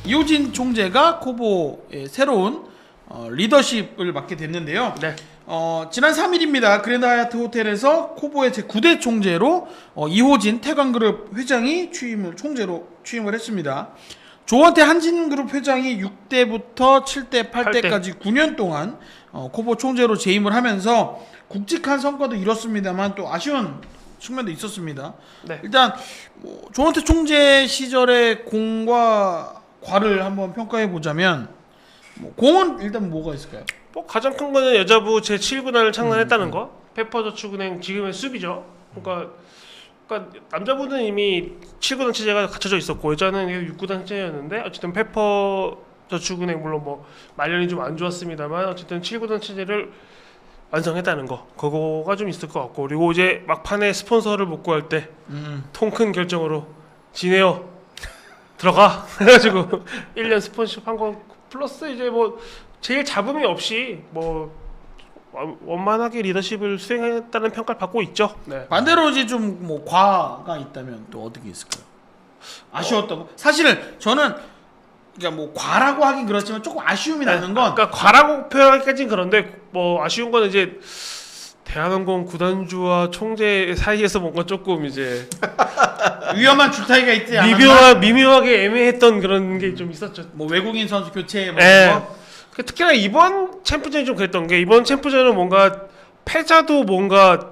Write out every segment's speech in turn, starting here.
이호진 총재가 코보의 새로운 리더십을 맡게 됐는데요. 네. 지난 3일입니다. 그랜드 하얏트 호텔에서 코보의 제9대 총재로 이호진 태광그룹 회장이 총재로 취임을 했습니다. 조원태 한진그룹 회장이 6대부터 7대, 8대까지 9년 동안 코보 총재로 재임을 하면서 굵직한 성과도 이뤘습니다만 또 아쉬운 측면도 있었습니다. 네. 일단 조원태 총재 시절의 공과 과를 한번 평가해 보자면 공은 일단 뭐가 있을까요? 뭐 가장 큰 거는 여자부 제7구단을 창단했다는 거. 페퍼저축은행 지금의 수비죠. 그러니까 남자부는 이미 7구단 체제가 갖춰져 있었고 여자는 6구단 체제였는데 어쨌든 페퍼저축은행 물론 뭐 말년이 좀 안 좋았습니다만 어쨌든 7구단 체제를 완성했다는 거. 그거가 좀 있을 것 같고 그리고 이제 막판에 스폰서를 복구할 때 통 큰 결정으로 지네어 들어가 해가지고 1년 스폰서십 한 거 플러스 이제 뭐 제일 잡음이 없이 뭐 원만하게 리더십을 수행했다는 평가를 받고 있죠. 네. 반대로 이제 좀 뭐 과가 있다면 또 어떻게 있을까요? 아쉬웠다고? 사실은 저는 그러니까 뭐 과라고 하긴 그렇지만 조금 아쉬움이 남는 건 그러니까 과라고 표현하기까지는 그런데 뭐 아쉬운 거는 이제 대한항공 구단주와 총재 사이에서 뭔가 조금 이제 위험한 줄타기가 있지 않았나? 미묘하게 애매했던 그런 게 좀 있었죠. 뭐 외국인 선수 교체 뭐 예. 이런 거? 특히나 이번 챔프전이 좀 그랬던 게 이번 챔프전은 뭔가 패자도 뭔가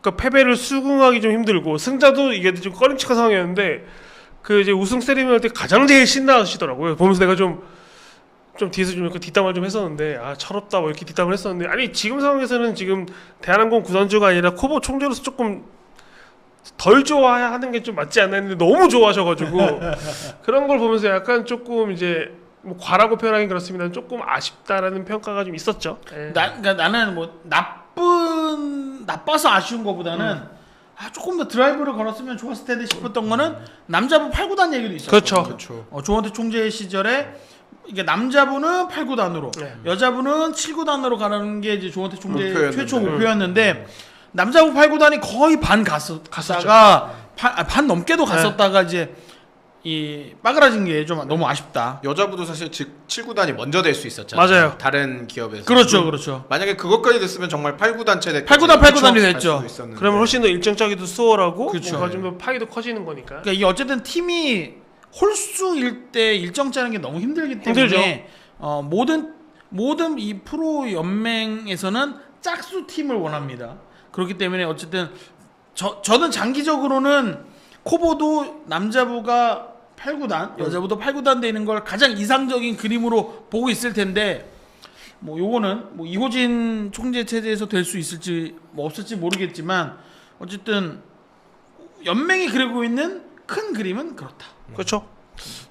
그러니까 패배를 수긍하기 좀 힘들고 승자도 이게 좀 꺼림칙한 상황이었는데 그 이제 우승 세리머니 할 때 가장 제일 신나하시더라고요. 보면서 내가 좀 뒤에서 좀 이렇게 뒷담화 좀 했었는데 아 철없다 뭐 이렇게 뒷담을 했었는데 아니 지금 상황에서는 지금 대한항공 구단주가 아니라 코보 총재로서 조금 덜 좋아하는 게 좀 맞지 않나 했는데 너무 좋아하셔가지고 그런 걸 보면서 약간 조금 이제 뭐 과라고 표현하긴 그렇습니다. 조금 아쉽다라는 평가가 좀 있었죠. 예. 그러니까 나는 뭐 나빠서 아쉬운 것보다는 조금 더 드라이브를 걸었으면 좋았을 텐데 싶었던 거는 남자부 8구단 얘기도 있었거든요. 그렇죠. 조원태 총재 시절에 이게 남자부는 8구단으로 네. 여자부는 7구단으로 가는 게 이제 조원태 총재 목표였는데. 최초 목표였는데 남자부 8구단이 거의 반 갔다가 반 넘게도 갔었다가 이제 이 빠그라진 게 좀 너무 아쉽다. 여자부도 사실 7구단이 먼저 될 수 있었잖아요. 맞아요. 다른 기업에서. 그렇죠. 만약에 그것까지 됐으면 정말 8구단 체대 8구단이 됐죠. 그러면 훨씬 더 일정짜기도 수월하고 그렇죠. 뭔가 좀 더 파이도 커지는 거니까. 그러니까 이게 어쨌든 팀이 홀수일 때 일정 짜는 게 너무 힘들기 때문에 힘들죠. 모든 이 프로 연맹에서는 짝수 팀을 원합니다. 그렇기 때문에 어쨌든 저는 장기적으로는 코보도 남자부가 8구단, 여자부도 8구단 되는 걸 가장 이상적인 그림으로 보고 있을 텐데 뭐 요거는 뭐 이호진 총재 체제에서 될 수 있을지 뭐 없을지 모르겠지만 어쨌든 연맹이 그리고 있는 큰 그림은 그렇다. 그렇죠.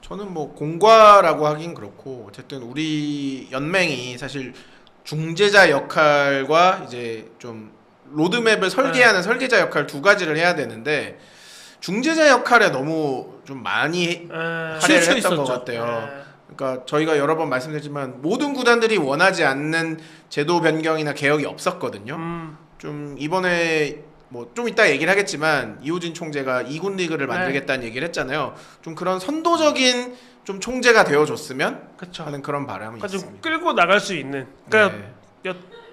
저는 뭐 공과라고 하긴 그렇고 어쨌든 우리 연맹이 사실 중재자 역할과 이제 좀 로드맵을 설계하는 설계자 역할 두 가지를 해야 되는데 중재자 역할에 너무 좀 많이 할애를 했던 것 같아요. 그러니까 저희가 여러 번 말씀드렸지만 모든 구단들이 원하지 않는 제도 변경이나 개혁이 없었거든요. 좀 이번에 뭐 좀 이따 얘기를 하겠지만 이호진 총재가 2군 리그를 만들겠다는 얘기를 했잖아요. 좀 그런 선도적인 좀 총재가 되어줬으면 하는 그런 바람이 그러니까 있습니다. 좀 끌고 나갈 수 있는. 그러니까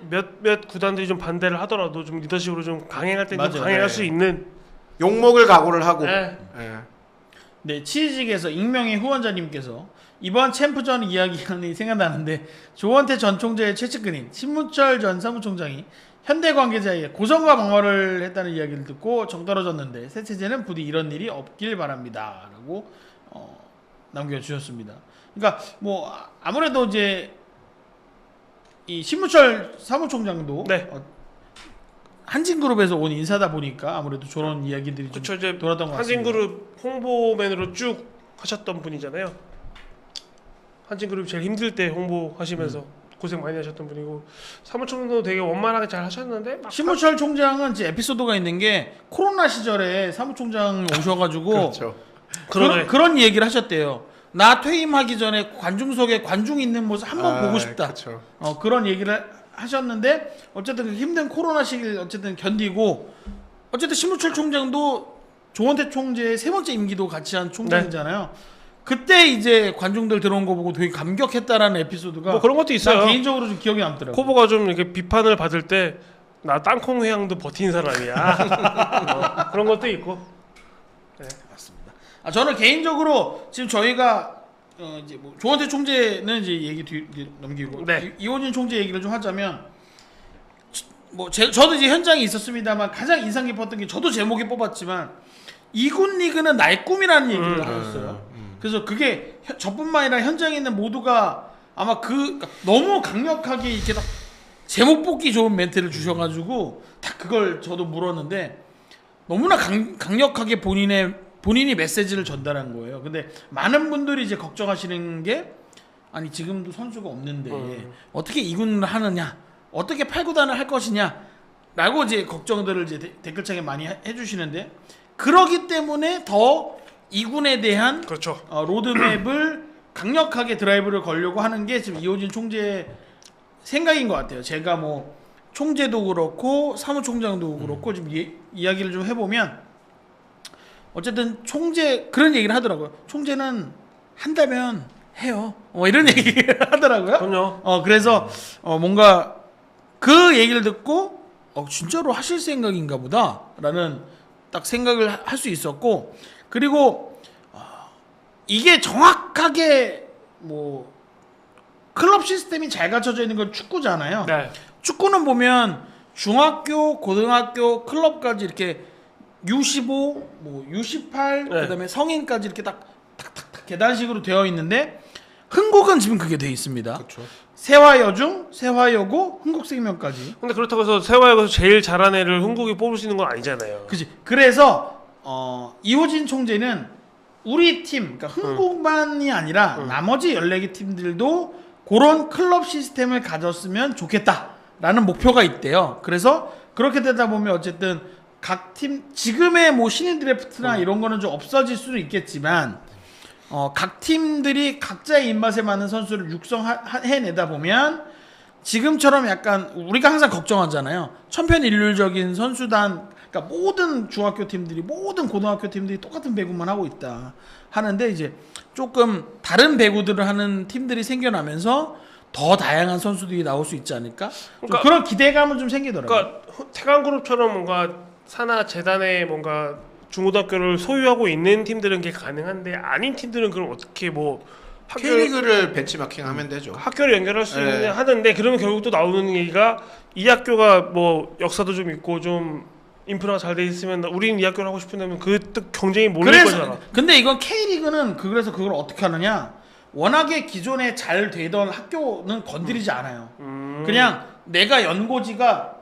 몇 구단들이 좀 반대를 하더라도 좀 리더십으로 좀 강행할 때 좀 강행할 수 있는. 욕먹을 각오를 하고. 네, 치즈직에서 익명의 후원자님께서 이번 챔프전 이야기가 생각나는데 조원태 전 총재의 최측근인 신문철 전 사무총장이 현대 관계자에게 고성과 방어를 했다는 이야기를 듣고 정떨어졌는데 새 체제는 부디 이런 일이 없길 바랍니다. 라고 남겨주셨습니다. 그러니까 뭐 아무래도 이제 이 신문철 사무총장도 한진그룹에서 온 인사다 보니까 아무래도 저런 이야기들이 좀 이제 돌았던 것 같습니다. 한진그룹 홍보맨으로 쭉 하셨던 분이잖아요. 한진그룹 제일 힘들 때 홍보하시면서 고생 많이 하셨던 분이고 사무총장도 되게 원만하게 잘 하셨는데 신문철 총장은 이제 에피소드가 있는 게 코로나 시절에 사무총장 오셔가지고 그런 얘기를 하셨대요. 나 퇴임하기 전에 관중석에 관중 있는 모습 한번 보고 싶다. 그런 얘기를 하셨는데 어쨌든 힘든 코로나 시기를 어쨌든 견디고 어쨌든 신문철 총장도 조원태 총재의 세 번째 임기도 같이 한 총장이잖아요. 그때 이제 관중들 들어온 거 보고 되게 감격했다라는 에피소드가 뭐 그런 것도 있어요. 난 개인적으로 좀 기억에 남더라고. 코보가 좀 이렇게 비판을 받을 때 나 땅콩 회항도 버틴 사람이야. 그런 것도 있고. 맞습니다. 저는 개인적으로 지금 저희가 이제 뭐 조원태 총재는 이제 얘기 넘기고 네. 이호진 총재 얘기를 좀 하자면 뭐 저도 이제 현장에 있었습니다만 가장 인상 깊었던 게 저도 제목에 뽑았지만 이군 리그는 나의 꿈이라는 얘기를 하셨어요. 그래서 그게 저뿐만 아니라 현장에 있는 모두가 아마 그러니까 너무 강력하게 이렇게 딱 제목 뽑기 좋은 멘트를 주셔가지고 딱 그걸 저도 물었는데 너무나 강력하게 본인이 메시지를 전달한 거예요. 근데 많은 분들이 이제 걱정하시는 게 아니 지금도 선수가 없는데 어떻게 이군을 하느냐, 어떻게 8구단을 할 것이냐라고 이제 걱정들을 이제 댓글창에 많이 해주시는데 그러기 때문에 더 이군에 대한 그렇죠. 로드맵을 강력하게 드라이브를 걸려고 하는 게 지금 이호진 총재의 생각인 것 같아요. 제가 뭐 총재도 그렇고 사무총장도 그렇고 좀 이야기를 좀 해보면 어쨌든 총재 그런 얘기를 하더라고요. 총재는 한다면 해요. 이런 얘기를 하더라고요. 그럼요. 그래서 뭔가 그 얘기를 듣고 진짜로 하실 생각인가 보다라는 딱 생각을 할 수 있었고 그리고 이게 정확하게 뭐 클럽 시스템이 잘 갖춰져 있는 건 축구잖아요. 네. 축구는 보면 중학교, 고등학교, 클럽까지 이렇게 U15, 뭐 U18, 네. 그다음에 성인까지 이렇게 딱 탁탁탁 계단식으로 되어 있는데 흥국은 지금 그게 되어 있습니다. 그렇죠. 세화여중, 세화여고, 흥국생명까지. 근데 그렇다고 해서 세화에서 제일 잘한 애를 흥국이 뽑을 수 있는 건 아니잖아요. 그지. 그래서 이호진 총재는 우리 팀, 그러니까 흥국만이 아니라 나머지 14개 팀들도 그런 클럽 시스템을 가졌으면 좋겠다라는 목표가 있대요. 그래서 그렇게 되다 보면 어쨌든 각 팀 지금의 뭐 신인 드래프트나 이런 거는 좀 없어질 수는 있겠지만 각 팀들이 각자의 입맛에 맞는 선수를 육성해내다 보면 지금처럼 약간 우리가 항상 걱정하잖아요. 천편일률적인 선수단, 그러니까 모든 중학교 팀들이 모든 고등학교 팀들이 똑같은 배구만 하고 있다 하는데 이제 조금 다른 배구들을 하는 팀들이 생겨나면서 더 다양한 선수들이 나올 수 있지 않을까? 그러니까, 그런 기대감은 좀 생기더라고요. 그러니까 태강그룹처럼 뭔가 산하 재단에 뭔가 중고등학교를 소유하고 있는 팀들은 그게 가능한데 아닌 팀들은 그럼 어떻게 뭐 K리그를 벤치마킹하면 되죠. 학교를 연결할 수 있는 네. 하는데 그러면 결국 또 나오는 얘기가 이 학교가 뭐 역사도 좀 있고 좀 인프라가 잘 돼 있으면 우리는 이 학교를 하고 싶은데 그 또 경쟁이 몰릴 거잖아. 근데 이건 K리그는 그래서 그걸 어떻게 하느냐? 워낙에 기존에 잘 되던 학교는 건드리지 않아요. 그냥 내가 연고지가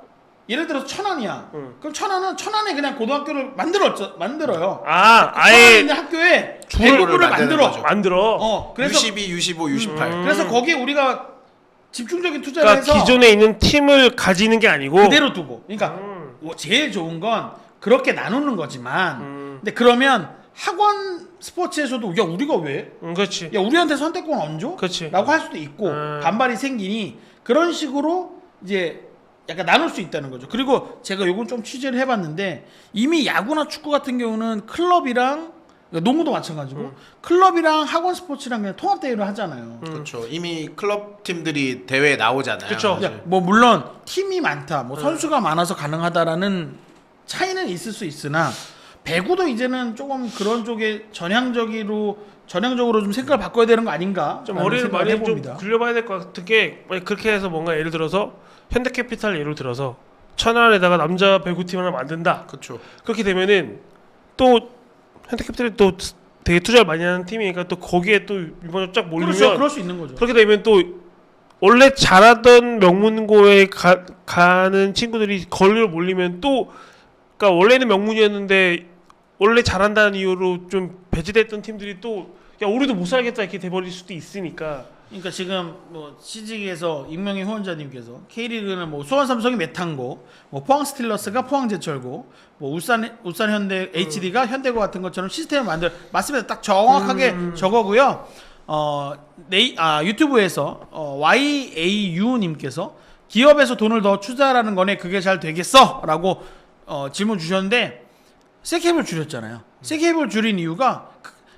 예를 들어서 천안이야. 그럼 천안에 그냥 고등학교를 만들어요. 천안에 아예 있는 학교에 주를 배구부를 만드는 거죠. 만들어. 그래서 U12, U15, U18. 그래서 거기 우리가 집중적인 투자를 그러니까 해서 기존에 있는 팀을 가지는 게 아니고 그대로 두고. 그러니까 제일 좋은 건 그렇게 나누는 거지만. 근데 그러면 학원 스포츠에서도 야 우리가 왜? 그렇지. 야 우리한테 선택권 안 줘? 그렇지. 라고 할 수도 있고 반발이 생기니 그런 식으로 이제 약간 나눌 수 있다는 거죠. 그리고 제가 요건 좀 취재를 해봤는데 이미 야구나 축구 같은 경우는 클럽이랑 그러니까 농구도 마찬가지고 클럽이랑 학원 스포츠랑 그냥 통합 대회를 하잖아요. 그렇죠. 이미 클럽 팀들이 대회에 나오잖아요. 그쵸. 사실. 뭐 물론 팀이 많다, 뭐 선수가 많아서 가능하다라는 차이는 있을 수 있으나 배구도 이제는 조금 그런 쪽에 전향적으로 좀 생각을 바꿔야 되는 거 아닌가? 좀 머리를 많이 좀 굴려봐야 될 것 같은 게 그렇게 해서 뭔가 예를 들어서 현대캐피탈 예를 들어서 천안에다가 남자 배구팀 하나 만든다. 그렇죠. 그렇게 되면은 또 현대캐피탈이 또 되게 투자를 많이 하는 팀이니까 또 거기에 또 이번에 쫙 몰리면 그렇죠, 그럴 수 있는 거죠. 그렇게 되면 또 원래 잘하던 명문고에 가는 친구들이 거리로 몰리면 또 그러니까 원래는 명문이었는데 원래 잘한다는 이유로 좀 배제됐던 팀들이 또 야 우리도 못 살겠다 이렇게 돼버릴 수도 있으니까. 그러니까 지금 뭐 CG에서 익명의 후원자님께서 K리그는 뭐 수원 삼성이 메탄고, 뭐 포항 스틸러스가 포항제철고, 뭐 울산 현대 HD가 현대고 같은 것처럼 시스템을 맞습니다. 딱 정확하게 저거고요. 유튜브에서 YAU 님께서 기업에서 돈을 더 투자하라는 거네. 그게 잘 되겠어? 라고 질문 주셨는데 세캡을 줄였잖아요. 세캡을 줄인 이유가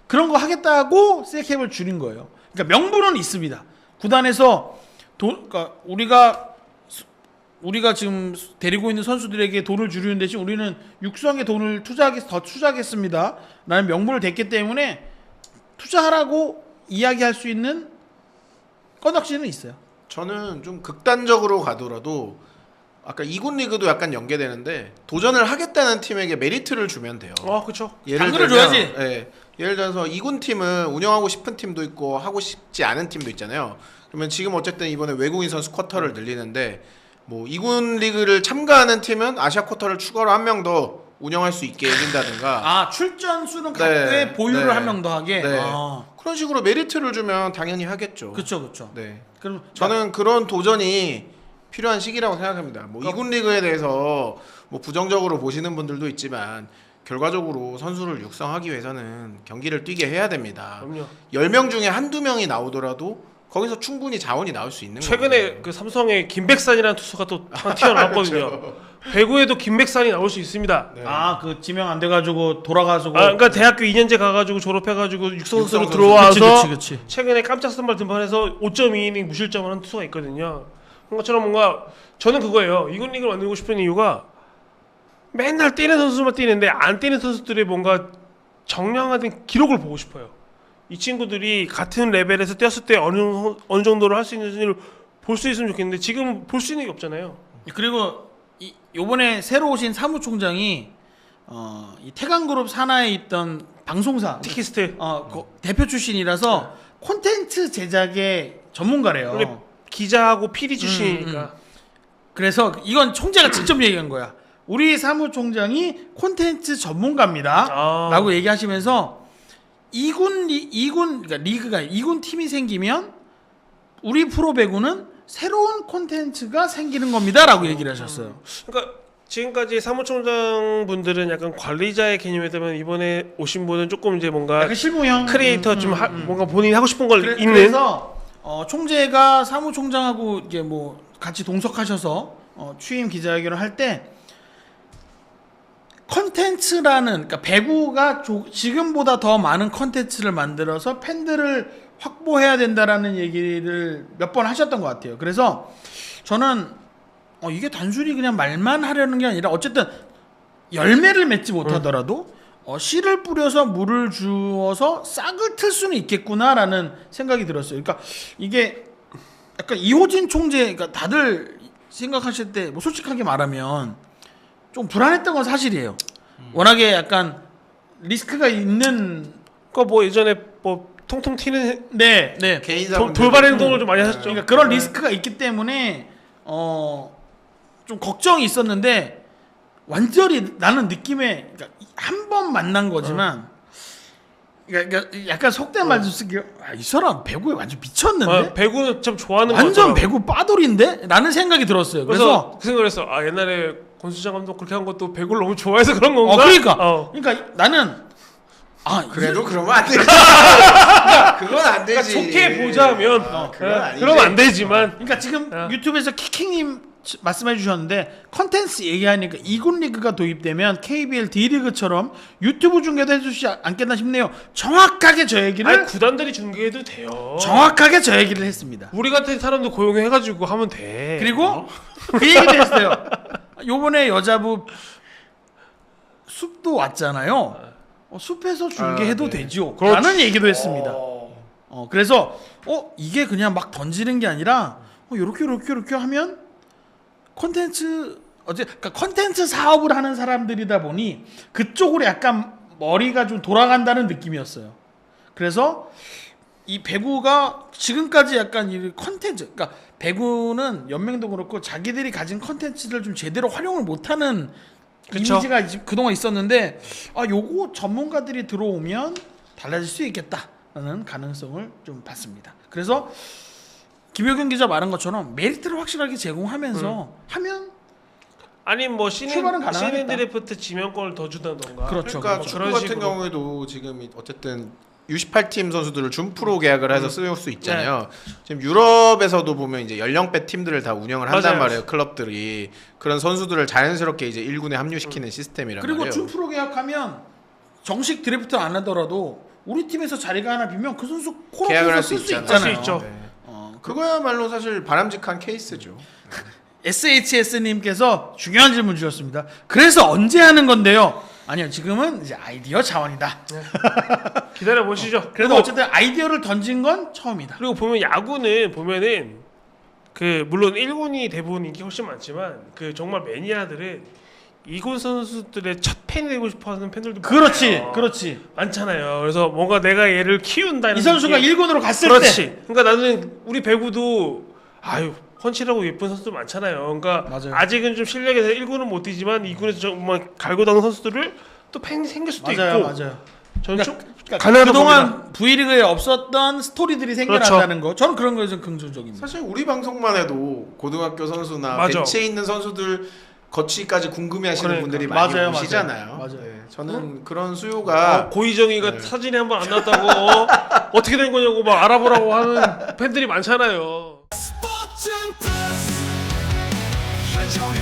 그런 거 하겠다고 셀캡을 줄인 거예요. 그러니까 명분은 있습니다. 구단에서 그러니까 우리가 지금 데리고 있는 선수들에게 돈을 주려는 대신 우리는 육성에 돈을 더 투자하겠습니다. 라는 명분을 댔기 때문에 투자하라고 이야기할 수 있는 건덕지는 있어요. 저는 좀 극단적으로 가더라도 아까 2군 리그도 약간 연계되는데 도전을 하겠다는 팀에게 메리트를 주면 돼요. 그렇죠. 당근을 줘야지. 예, 예를 들어서 2군 팀은 운영하고 싶은 팀도 있고 하고 싶지 않은 팀도 있잖아요. 그러면 지금 어쨌든 이번에 외국인 선수 쿼터를 늘리는데 뭐 2군 리그를 참가하는 팀은 아시아 쿼터를 추가로 한 명 더 운영할 수 있게 해준다든가. 출전 수는 각도에 보유를 한 명 더 하게. 네. 그런 식으로 메리트를 주면 당연히 하겠죠. 그렇죠. 네. 그럼 저는 그런 도전이 필요한 시기라고 생각합니다. 뭐 2군 리그에 대해서 뭐 부정적으로 보시는 분들도 있지만 결과적으로 선수를 육성하기 위해서는 경기를 뛰게 해야 됩니다. 그럼요. 10명 중에 한두 명이 나오더라도 거기서 충분히 자원이 나올 수 있는 거예요. 최근에 그 삼성의 김백산이라는 투수가 또 튀어나왔거든요. 그렇죠. 배구에도 김백산이 나올 수 있습니다. 네. 그 지명 안 돼가지고 돌아가서. 그러니까 대학교 2년제 가가지고 졸업해가지고 육성 선수로 육성 들어와서 그치. 최근에 깜짝 선발 등판해서 5.2이닝 무실점을 한 투수가 있거든요. 그런 것처럼 뭔가 저는 그거예요. 2군 리그를 만들고 싶은 이유가 맨날 뛰는 선수만 뛰는데 안 뛰는 선수들의 뭔가 정량화된 기록을 보고 싶어요. 이 친구들이 같은 레벨에서 뛰었을 때 어느 정도로 할 수 있는지를 볼 수 있으면 좋겠는데 지금 볼 수 있는 게 없잖아요. 그리고 요번에 새로 오신 사무총장이 이 태강그룹 산하에 있던 방송사 티키스트 대표 출신이라서 콘텐츠 제작의 전문가래요. 원래 기자하고 PD 출신이니까. 그래서 이건 총재가 직접 얘기한 거야. 우리 사무총장이 콘텐츠 전문가입니다. 라고 얘기하시면서 2군 그러니까 리그가 2군 팀이 생기면 우리 프로배구는 새로운 콘텐츠가 생기는 겁니다라고 얘기를 하셨어요. 그러니까 지금까지 사무총장 분들은 약간 관리자의 개념이었다면 이번에 오신 분은 조금 이제 뭔가 약간 실무형 크리에이터 뭔가 본인이 하고 싶은 걸 있는. 그래서 총재가 사무총장하고 이제 뭐 같이 동석하셔서 취임 기자회견을 할 때 컨텐츠라는 그러니까 배구가 지금보다 더 많은 컨텐츠를 만들어서 팬들을 확보해야 된다라는 얘기를 몇 번 하셨던 것 같아요. 그래서 저는 이게 단순히 그냥 말만 하려는 게 아니라 어쨌든 열매를 맺지 못하더라도 씨를 뿌려서 물을 주어서 싹을 틀 수는 있겠구나라는 생각이 들었어요. 그러니까 이게 약간 이호진 총재, 그러니까 다들 생각하실 때 뭐 솔직하게 말하면 좀 불안했던 건 사실이에요. 워낙에 약간 리스크가 있는 거 뭐 예전에 뭐 통통 튀는 네. 개인사 돌발 행동을 좀 많이 하셨죠. 그러니까 그런 리스크가 있기 때문에 좀 걱정이 있었는데 완전히 나는 느낌에 그러니까 한 번 만난 거지만 그러니까 약간 속된 말도 쓰기 이 사람 배구에 완전 미쳤는데 배구 참 좋아하는 완전 배구 빠돌인데? 라는 생각이 들었어요. 그래서 그 생각을 했어. 옛날에 권수장 감독 그렇게 한 것도 배구를 너무 좋아해서 그런 건가? 그러니까 나는 그래도 그러면 안 되지. 그건 안 되지. 그러니까 좋게 보자면 그러면 안 되지만. 그러니까 지금 유튜브에서 키킹님 말씀해 주셨는데 컨텐츠 얘기하니까 2군 리그가 도입되면 KBL D리그처럼 유튜브 중계도 해주시지 않겠나 싶네요. 정확하게 저 얘기를 구단들이 중계해도 돼요. 정확하게 저 얘기를 했습니다. 우리 같은 사람도 고용해가지고 하면 돼. 그리고 그 얘기도 했어요. 요번에 여자부 숲도 왔잖아요. 숲에서 중계해도 되죠. 라는 얘기도 했습니다. 그래서 이게 그냥 막 던지는 게 아니라 요렇게 하면 그러니까 컨텐츠 사업을 하는 사람들이다 보니 그쪽으로 약간 머리가 좀 돌아간다는 느낌이었어요. 그래서 이 배구가 지금까지 약간 이 컨텐츠, 그러니까 배구는 연맹도 그렇고 자기들이 가진 컨텐츠를 좀 제대로 활용을 못하는 이미지가 그동안 있었는데 요거 전문가들이 들어오면 달라질 수 있겠다라는 가능성을 좀 봤습니다. 그래서 김효경 기자 말한 것처럼 메리트를 확실하게 제공하면서 하면 아니 뭐 출발은 가능하겠다. 신인 드래프트 지명권을 더 주다던가. 그렇죠. 그러니까 축구 같은 경우에도 지금 어쨌든 U18팀 선수들을 준 프로 계약을 해서 쓸 수 있잖아요. 지금 유럽에서도 보면 이제 연령배 팀들을 다 운영을 한단 말이에요. 클럽들이 그런 선수들을 자연스럽게 이제 1군에 합류시키는 시스템이란 그리고 말이에요. 준 프로 계약하면 정식 드래프트 안 하더라도 우리 팀에서 자리가 하나 비면 그 선수 계약을 코너에서 할 수 쓸 수 있잖아요. 있잖아요. 할수 있죠. 네. 그거야말로 사실 바람직한 케이스죠. SHS님께서 중요한 질문 주셨습니다. 그래서 언제 하는 건데요? 아니요, 지금은 이제 아이디어 차원이다. 기다려 보시죠. 그래도 어쨌든 아이디어를 던진 건 처음이다. 그리고 보면 야구는 보면은 그 물론 1군이 대부분 인기 훨씬 많지만 그 정말 매니아들은 2군 선수들의 첫 팬이 되고 싶어하는 팬들도 그렇지, 많아요. 그렇지. 많잖아요. 그래서 뭔가 내가 얘를 키운다. 이 선수가 1군으로 갔을 그렇지. 때. 그러니까 나는 우리 배구도 아유 펀치라고 예쁜 선수들 많잖아요. 그러니까 맞아요. 아직은 좀 실력에서 1군은 못 뛰지만 2군에서 정말 갈고 닦는 선수들을 또 팬이 생길 수도 맞아요, 있고. 맞아요. 저는 그러니까 가능하다고 그동안 V리그에 없었던 스토리들이 생겨난다는 그렇죠. 거. 저는 그런 거에 좀 긍정적입니다. 사실 우리 방송만 해도 고등학교 선수나 맞아. 벤치에 있는 선수들 거치까지 궁금해하시는 그러니까. 분들이 많이 맞아요, 오시잖아요. 맞아요. 네, 저는 그런 수요가 고희정이가 네. 사진이 한 번 안 나왔다고 어떻게 된 거냐고 막 알아보라고 하는 팬들이 많잖아요. 스포츠 플러스 한정의